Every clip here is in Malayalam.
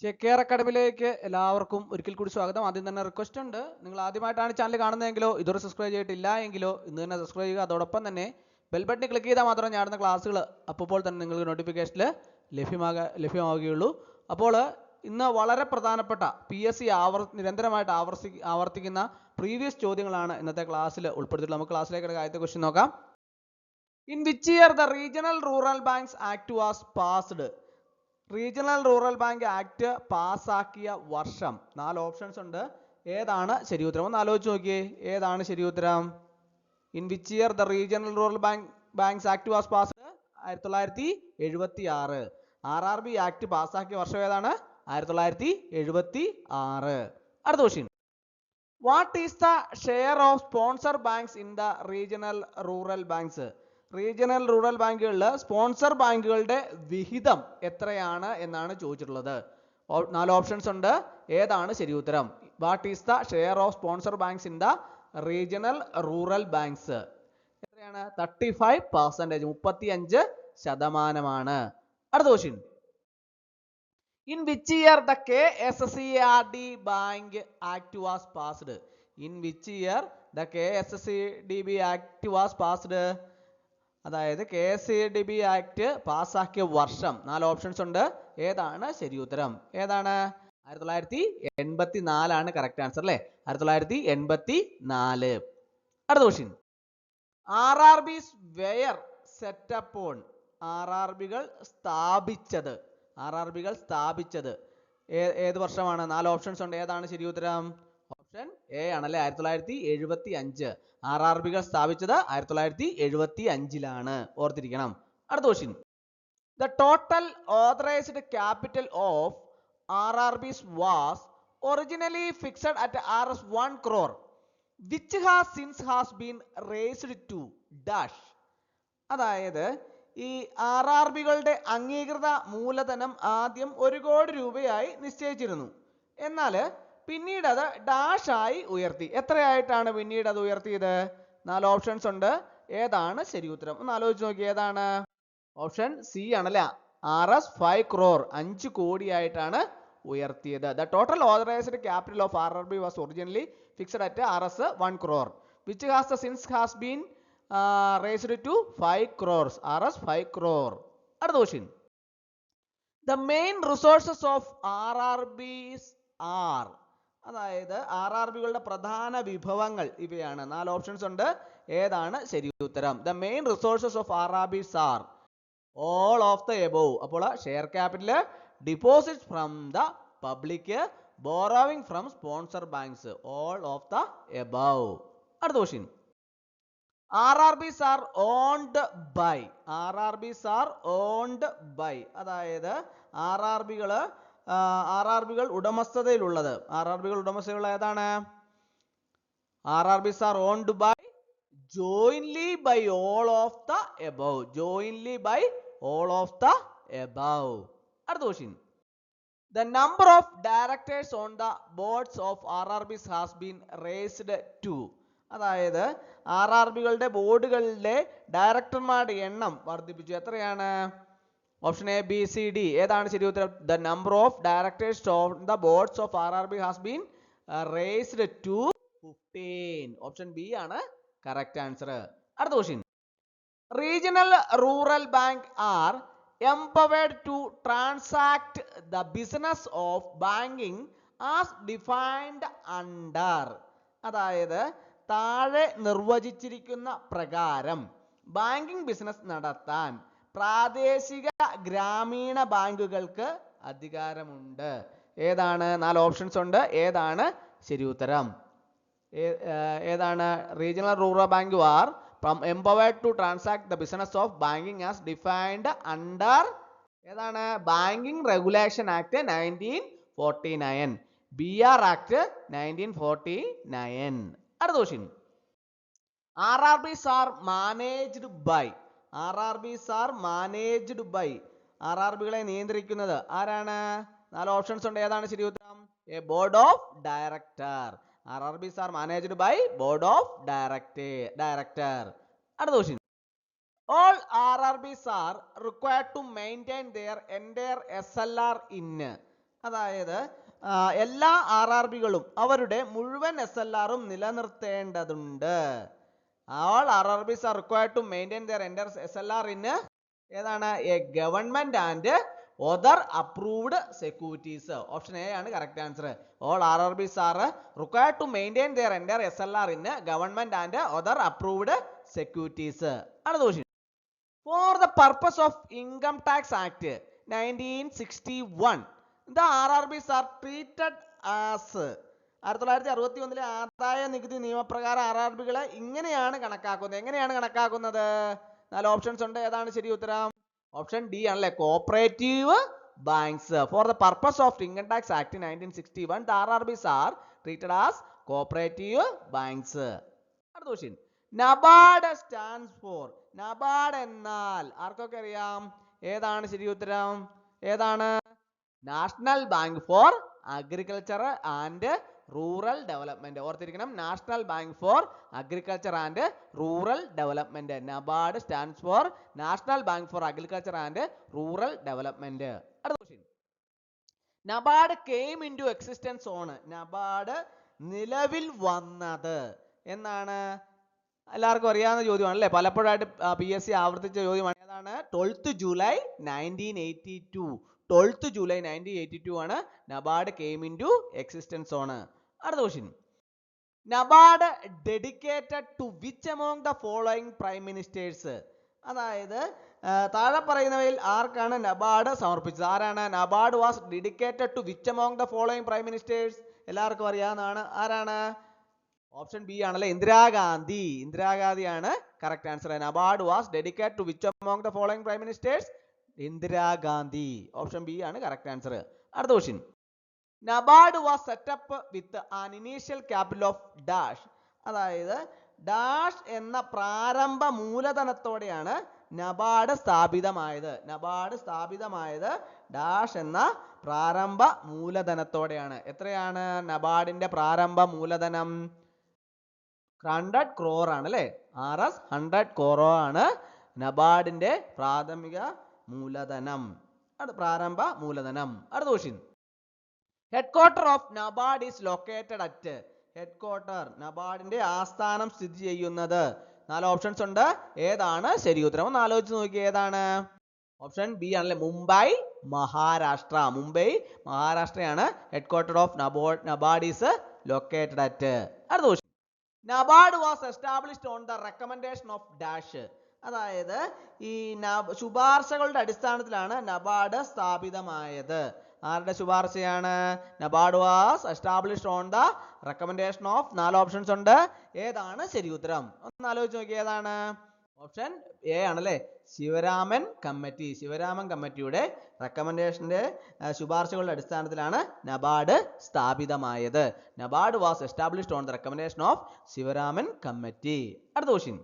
ചെക്കെയർ അക്കാഡമിയിലേക്ക് എല്ലാവർക്കും ഒരിക്കൽ കൂടി സ്വാഗതം. ആദ്യം തന്നെ റിക്വസ്റ്റ് ഉണ്ട്, നിങ്ങൾ ആദ്യമായിട്ടാണ് ചാനൽ കാണുന്നതെങ്കിലോ ഇതുവരെ സബ്സ്ക്രൈബ് ചെയ്തിട്ടില്ല എങ്കിലോ ഇന്ന് തന്നെ സബ്സ്ക്രൈബ് ചെയ്യുക. അതോടൊപ്പം തന്നെ ബെൽ ബട്ടൺ ക്ലിക്ക് ചെയ്താൽ മാത്രമേ ഞാടുന്ന ക്ലാസ്സുകൾ അപ്പോൾ തന്നെ നിങ്ങൾക്ക് നോട്ടിഫിക്കേഷനിൽ ലഭ്യമാവുകയുള്ളൂ. അപ്പോൾ ഇന്ന് വളരെ പ്രധാനപ്പെട്ട PSC നിരന്തരമായിട്ട് ആവർത്തിക്കുന്ന പ്രീവിയസ് ചോദ്യങ്ങളാണ് ഇന്നത്തെ ക്ലാസ്സിൽ ഉൾപ്പെടുത്തിയിട്ടുള്ളത്. നമുക്ക് ക്ലാസ്സിലേക്ക് ആദ്യത്തെ ക്വസ്റ്റ്യൻ നോക്കാം. In which year the regional rural banks act was passed? Regional rural bank act പാസ്സാക്കിയ വർഷം. 4 ഓപ്ഷൻസ് ഉണ്ട്. ഏതാണ് ശരി ഉത്തരം? ഒന്ന് ആലോചിച്ച് നോക്കിയേ, ഏതാണ് ശരി ഉത്തരം? In which year the regional rural banks act was passed? 1976. RRB act പാസ്സാക്കിയ വർഷം ഏതാണ്? 1976. അടുത്ത question. What is the share of sponsor banks in the regional rural banks? Regional rural ബാങ്കുകളിൽ സ്പോൺസർ ബാങ്കുകളുടെ വിഹിതം എത്രയാണ് എന്നാണ് ചോദിച്ചിട്ടുള്ളത്. 4 ഓപ്ഷൻസ് ഉണ്ട്. ഏതാണ് ശരി ഉത്തരം? What is the share of sponsor banks in the regional rural banks? എത്രയാണ്? 35%. 35%. അടുത്ത question. In which year the KSCRD bank act was passed? In which year the KSCRDB act was passed? അതായത് KSCRDB ആക്ട് പാസ്സാക്കിയ വർഷം. 4 ഓപ്ഷൻസ് ഉണ്ട്. ഏതാണ് ശരി ഉത്തരം? ഏതാണ്? 1984 ആണ് കറക്റ്റ് ആൻസർ അല്ലേ? 1984. അടുത്ത question. RRBs were set upon? RRBകൾ സ്ഥാപിച്ചത്. RRBകൾ സ്ഥാപിച്ചത് ഏത് വർഷമാണ്? 4 ഓപ്ഷൻസ് ഉണ്ട്. ഏതാണ് ശരി ഉത്തരം? ഓപ്ഷൻ എ ആണല്ലേ, 1975. RRBകൾ സ്ഥാപിച്ചത് 1975ലാണ്. ഓർത്തിരിക്കണം. അടുത്ത question. The total authorised capital of RRBs was originally fixed at Rs 1 crore which has since been raised to dash. അതായത് ഈ RRBകളുടെ അംഗീകൃത മൂലധനം ആദ്യം 1 കോടി രൂപയായി നിശ്ചയിച്ചിരുന്നു. എന്നാൽ പിന്നീട് അത് ഡാഷ് ആയി ഉയർത്തി. എത്രയായിട്ടാണ് പിന്നീട് അത് ഉയർത്തിയത്? 4 ഓപ്ഷൻസ് ഉണ്ട്. ഏതാണ് ശരി ഉത്തരം? ഒന്ന് ആലോചിച്ച് നോക്കി, ഏതാണ്? ഓപ്ഷൻ സി ആണല്ലേ, Rs 5 crore, 5 കോടിയായിട്ടാണ് ഉയർത്തിയത്. The total authorised capital of RRB was originally fixed at Rs 1 crore which has since been raised to 5 crores. Rs 5 crore. അടുത്ത question. The main resources of RRBs are? അതായത് RRBകളുടെ പ്രധാന വിഭവങ്ങൾ ഇവയാണ്. 4 ഓപ്ഷൻസ് ഉണ്ട്. ഏതാണ് ശരി ഉത്തരം? The main resources of RRBs are all of the above. അപ്പോൾ share capital, deposits from the public, borrowing from sponsor banks, all of the above. അടുത്ത question. RRBs are owned by? RRBs are owned by. അതായത് RRBകൾ ഉടമസ്ഥതയിലുള്ളത്. RRBകൾ ഉടമസ്ഥതയിലുള്ള ഏതാണ്? RRBs are owned by jointly by all of the above. Jointly by all of the above. അടുത്ത question. The number of directors on the boards of RRBs has been raised to? അതായത് RRBകളുടെ ബോർഡുകളിലെ ഡയറക്ടർമാരുടെ എണ്ണം വർദ്ധിപ്പിച്ചു. എത്രയാണ്? Option A, B, C, D. ഏതാണ് ശരി ഉത്തരം? The number of directors on the boards of RRB has been raised to 15. Option B ആണ് കറക്റ്റ് ആൻസർ. അടുത്ത question. Regional rural bank are empowered to transact the business of banking as defined under? അതായത് താഴെ നിർവചിച്ചിരിക്കുന്ന പ്രകാരം ബാങ്കിംഗ് ബിസിനസ് നടത്താൻ പ്രാദേശിക ഗ്രാമീണ ബാങ്കുകൾക്ക് അധികാരമുണ്ട്. ഏതാണ്? 4 ഓപ്ഷൻസ് ഉണ്ട്. ഏതാണ് ശരി ഉത്തരം? ഏതാണ്? Regional rural bank are empowered to transact the business of banking as defined under? ഏതാണ്? Banking regulation act 1949, BR act 1949. അടുത്ത question. RRBs are managed by? RRBs are managed by? RRBകളെ നിയന്ത്രിക്കുന്നത് ആരാണ്? 4 ഓപ്ഷൻസ് ഉണ്ട്. ഏതാണ് ശരി ഉത്തരം? A board of director. RRBs are managed by board of director. അടുത്ത question. All RRBs are required to maintain their entire SLR in? അതായത് എല്ലാ RRBകളും അവരുടെ മുഴുവൻ SLRഉം നിലനിർത്തേണ്ടതുണ്ട്. All RRBs are required to maintain their entire SLR in ഏതാണ് a government and other approved securities. Option A ആണ് correct answer. All RRBs are required to maintain their entire SLR in government and other approved securities. അടുത്ത question. For the purpose of Income Tax Act 1961, the RRBs are treated as 1961 ആദായ നികുതി നിയമപ്രകാരം RRBകളെ ഇങ്ങനെയാണ് കണക്കാക്കുന്നത്. എങ്ങനെയാണ് കണക്കാക്കുന്നത്? 4 ഓപ്ഷൻസ് ഉണ്ട്. ഏതാണ് ശരി ഉത്തരം? ഓപ്ഷൻ ഡി ആണല്ലേ, cooperative banks. For the purpose of income tax act 1961 the RRBs are treated as cooperative banks. അടുത്ത question. NABARD stands for. NABARD എന്നാൽ ആർക്കൊക്കെ അറിയാം? ഏതാണ് ശരി ഉത്തരം? ഏതാണ്? National bank for agriculture and rural development. ഓർത്തിരിക്കണം, national bank for agriculture and rural development. NABARD stands for national bank for agriculture and rural development. അടുത്ത question. NABARD came into existence on. NABARD നിലവിൽ വന്നത് എന്നാണ്? എല്ലാവർക്കും അറിയാവുന്ന ചോദ്യമാണ് അല്ലേ, പലപ്പോഴായിട്ട് PSC ആവർത്തിച്ച ചോദ്യമാണ്. ഏതാണ്? 12th July 1982. 12th July 1982 ആണ് NABARD came into existence on. അടുത്ത question. NABARD dedicated to which among the following prime ministers. അതായത് താഴെ പറയുന്നവയിൽ ആർക്കാണ് നബാർഡ് സമർപ്പിച്ചത്? ആരാണ്? NABARD was dedicated to which among the following prime ministers. എല്ലാവർക്കും അറിയാവുന്നതാണ്. ആരാണ്? ഓപ്ഷൻ ബി ആണല്ലേ, Indira Gandhi. ഇന്ദിരാഗാന്ധിയാണ് correct answer. NABARD was dedicated to which among the following prime ministers? Indira Gandhi. Option B ആണ് കറക്റ്റ് ആൻസർ. അടുത്ത question. NABARD was set up with an initial capital of dash. അതായത് ഡാഷ് എന്ന പ്രാരംഭ മൂലധനത്തോടെയാണ് നബാർഡ് സ്ഥാപിതമായത്. നബാർഡ് സ്ഥാപിതമായത് ഡാഷ് എന്ന പ്രാരംഭ മൂലധനത്തോടെയാണ്. എത്രയാണ് നബാർഡിന്റെ പ്രാരംഭ മൂലധനം? 100 crore ആണ് അല്ലേ. RS 100 crore ആണ് നബാർഡിന്റെ പ്രാഥമിക മൂലധനം, പ്രാരംഭ മൂലധനം. അടുത്ത question. Headquarter of NABARD is located at. Headquarter, നബാർഡിന്റെ ആസ്ഥാനം സ്ഥിതി ചെയ്യുന്നത്. 4 ഓപ്ഷൻസ് ഉണ്ട്. ഏതാണ് ശരി ഉത്തരം? ഒന്ന് ആലോചിച്ച് നോക്കി. ഏതാണ്? ഓപ്ഷൻ ബി ആണല്ലേ, മുംബൈ, മഹാരാഷ്ട്ര. മുംബൈ, മഹാരാഷ്ട്രയാണ് headquarter of NABARD is located at. അടുത്ത question. NABARD was established on the recommendation of dash. അതായത് ഈ ശുപാർശകളുടെ അടിസ്ഥാനത്തിലാണ് നബാർഡ് സ്ഥാപിതമായത്. ആരുടെ ശുപാർശയാണ്? NABARD was established on the recommendation of. 4 options ഉണ്ട്. ഏതാണ് ശരി ഉത്തരം? ഒന്ന് ആലോചിച്ച് നോക്കി. ഏതാണ്? ഓപ്ഷൻ എ ആണല്ലേ, ശിവരാമൻ കമ്മിറ്റി. ശിവരാമൻ കമ്മിറ്റിയുടെ റെക്കമെൻഡേഷന്റെ ശുപാർശകളുടെ അടിസ്ഥാനത്തിലാണ് നബാർഡ് സ്ഥാപിതമായത്. NABARD was established on the recommendation of Sivaraman committee. അടുത്ത question.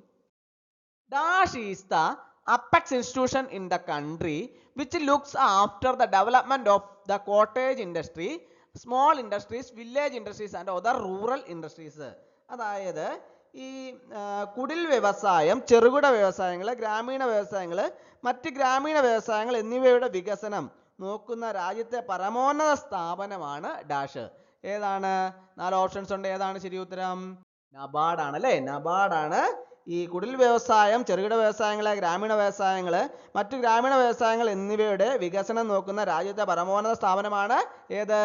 Dash is the apex institution in the country which looks after the development of the cottage industry, small industries, village industries and other rural industries. അതായത് ഈ കുടിൽ വ്യവസായം, ചെറുകിട വ്യവസായങ്ങൾ, ഗ്രാമീണ വ്യവസായങ്ങൾ, മറ്റ് ഗ്രാമീണ വ്യവസായങ്ങൾ എന്നിവയുടെ വികസനം നോക്കുന്ന രാജ്യത്തെ പരമോന്നത സ്ഥാപനമാണ് ഡാഷ്. ഏതാണ്? 4 ഓപ്ഷൻസ് ഉണ്ട്. ഏതാണ് ശരി ഉത്തരം? നബാർഡ് ആണല്ലേ. നബാർഡാണ് ഈ കുടിൽ വ്യവസായം, ചെറുകിട വ്യവസായങ്ങള്, ഗ്രാമീണ വ്യവസായങ്ങള്, മറ്റു ഗ്രാമീണ വ്യവസായങ്ങൾ എന്നിവയുടെ വികസനം നോക്കുന്ന രാജ്യത്തെ പരമോന്നത സ്ഥാപനമാണ് ഏത്?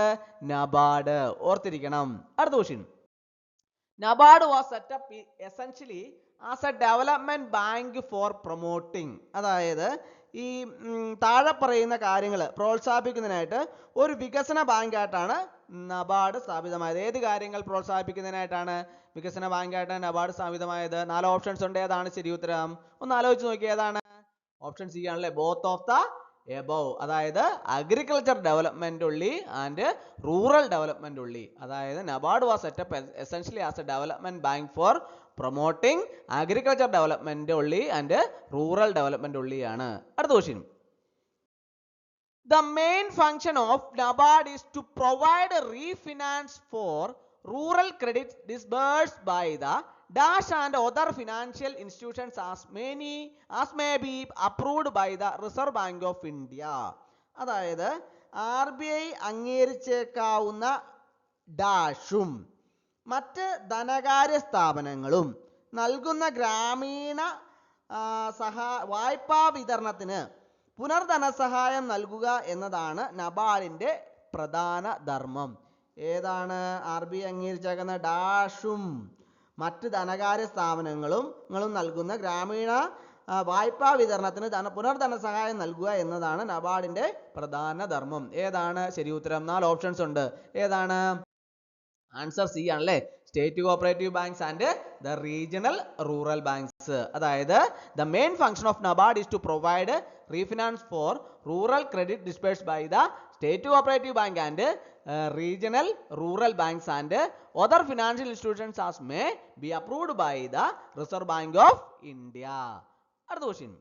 നബാർഡ്. ഓർത്തിരിക്കണം. അടുത്ത question. NABARD was set up essentially as A development bank for promoting. അതായത് ഈ താഴെ പറയുന്ന കാര്യങ്ങൾ പ്രോത്സാഹിപ്പിക്കുന്നതിനായിട്ട് ഒരു വികസന ബാങ്കായിട്ടാണ് നബാർഡ് സ്ഥാപിതമായത്. ഏത് കാര്യങ്ങൾ പ്രോത്സാഹിപ്പിക്കുന്നതിനായിട്ടാണ് വികസന ബാങ്കായിട്ട് നബാർഡ് സ്ഥാപിതമായത്? 4 ഓപ്ഷൻസ് ഉണ്ട്. ഏതാണ് ശരി ഉത്തരം? ഒന്ന് ആലോചിച്ച് നോക്കി. ഏതാണ്? ഓപ്ഷൻ സി ആണല്ലേ, ബോത്ത് ഓഫ് ദ എബവ്. അതായത് അഗ്രികൾച്ചർ ഡെവലപ്മെന്റ് ഉള്ളി ആൻഡ് റൂറൽ ഡെവലപ്മെന്റ് ഉള്ളി. അതായത് NABARD was set up essentially as A development bank for promoting agriculture development ഉള്ളി ആൻഡ് റൂറൽ ഡെവലപ്മെന്റ് ഉള്ളിയാണ്. അടുത്ത question. The main function of NABARD is to provide refinance for rural credits disbursed by the dash and other financial institutions as may be approved by the Reserve Bank of India. അതായത് RBI അംഗീകരിച്ചേക്കാവുന്ന ഡാഷും മറ്റ് ധനകാര്യ സ്ഥാപനങ്ങളും നൽകുന്ന ഗ്രാമീണ വായ്പാ വിതരണത്തിന് പുനർധനസഹായം നൽകുക എന്നതാണ് നബാർഡിന്റെ പ്രധാന ധർമ്മം. ഏതാണ്? RBI അംഗീകരിച്ചേക്കുന്ന ഡാഷും മറ്റ് ധനകാര്യ സ്ഥാപനങ്ങളും നൽകുന്ന ഗ്രാമീണ വായ്പാ വിതരണത്തിന് പുനർധനസഹായം നൽകുക എന്നതാണ് നബാർഡിന്റെ പ്രധാന ധർമ്മം. ഏതാണ് ശരി ഉത്തരം? 4 ഓപ്ഷൻസ് ഉണ്ട്. ഏതാണ്? ആൻസർ സി ആണല്ലേ. State cooperative banks and the regional rural banks. അതായത് the main function of NABARD is to provide refinance for rural credit dispersed by the state cooperative bank and regional rural banks and other financial institutions as may be approved by the Reserve Bank of India. അടുത്ത question.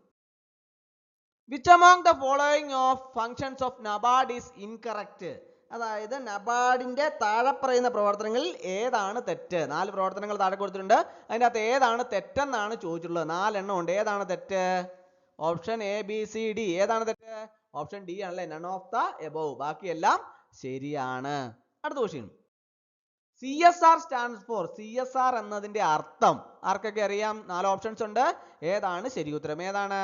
Which among the following of functions of NABARD is incorrect? അതായത് നബാർഡിന്റെ താഴെ പറയുന്ന പ്രവർത്തനങ്ങളിൽ ഏതാണ് തെറ്റ്? 4 പ്രവർത്തനങ്ങൾ താഴെ കൊടുത്തിട്ടുണ്ട്. അതിൻ്റെ അകത്ത് ഏതാണ് തെറ്റെന്നാണ് ചോദിച്ചിട്ടുള്ളത്. 4 എണ്ണം ഉണ്ട്. ഏതാണ് തെറ്റ്? Option A B C D. ഏതാണ് തെറ്റ്? ഓപ്ഷൻ ഡി ആണല്ലേ, നൺ ഓഫ് ദ എബോവ്. ബാക്കിയെല്ലാം ശരിയാണ്. അടുത്ത question. CSR stands four. CSR എന്നതിന്റെ അർത്ഥം ആർക്കൊക്കെ അറിയാം? 4 ഓപ്ഷൻസ് ഉണ്ട്. ഏതാണ് ശരി ഉത്തരം? ഏതാണ്?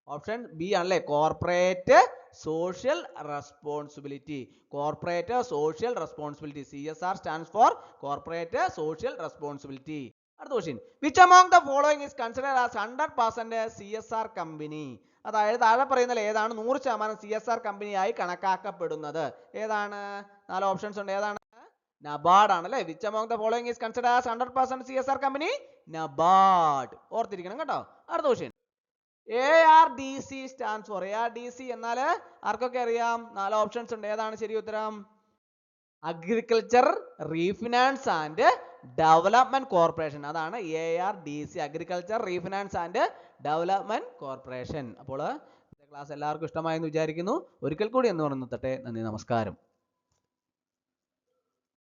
ഓപ്ഷൻ ബി ആണല്ലേ, corporate social responsibility. Corporate social responsibility. CSR stands for corporate social responsibility. അടുത്ത question. Which among the following is considered as 100% CSR company? അതായത് താഴെ പറയുന്നതിൽ ഏതാണ് 100% CSR കമ്പനിയായി കണക്കാക്കപ്പെടുന്നത്? ഏതാണ്? 4 ഓപ്ഷൻസ് ഉണ്ട്. ഏതാണ്? നബാർഡ് ആണല്ലേ. Which among the following is considered as 100% CSR company? NABARD. ഓർത്തിരിക്കണം കേട്ടോ. അടുത്ത question. ARDC stands for. ARDC എന്നാൽ ആർക്കൊക്കെ അറിയാം? 4 ഓപ്ഷൻസ് ഉണ്ട്. ഏതാണ് ശരി ഉത്തരം? Agriculture refinance and development corporation. അതാണ് ARDC, agriculture refinance and development corporation. അപ്പോൾ ക്ലാസ് എല്ലാവർക്കും ഇഷ്ടമായെന്ന് വിചാരിക്കുന്നു. ഒരിക്കൽ കൂടി എന്ന് പറഞ്ഞു നിർത്തട്ടെ. നന്ദി, നമസ്കാരം.